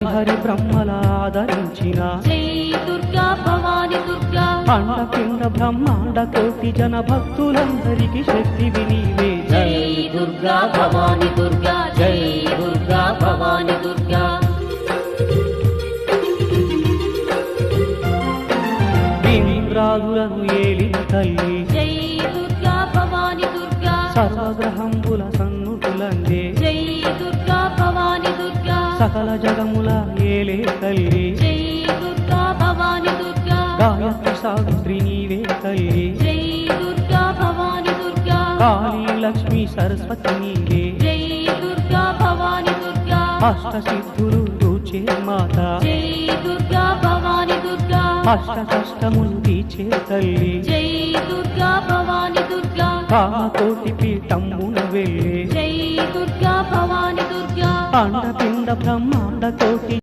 హరి బ్రహ్మల ఆదరించిన జై దుర్గా భవాని దుర్గా అండపిండ బ్రహ్మాండ కోటి జన భక్తులందరికీ శక్తివి నీవే. జై దుర్గా భవాని దుర్గా జై దుర్గా భవాని దుర్గా ఇంద్రాదులను ఏలిన తల్లి జై దుర్గా భవాని దుర్గా సర్వగ్రహంబుల సన్నుతులందే జై దుర్గా భవాని దుర్గా సకల జగముల ఏలే తల్లి జై దుర్గా భవాని దుర్గా గాయత్రి సావిత్రి నీవే తల్లి జై దుర్గా భవాని దుర్గా కాళీ లక్ష్మి సరస్వతి నీవే జై దుర్గా భవాని దుర్గా అష్ట సిద్ధులు దూచే మాత జై దుర్గా భవాని దుర్గా అష్ట కష్టములు తీచే తల్లి జై దుర్గా భవాని దుర్గా కామకోటి పీఠమున వెళ్ళే జై దుర్గా భవాని దుర్గా అండపిండ బ్రహ్మాండ కోటి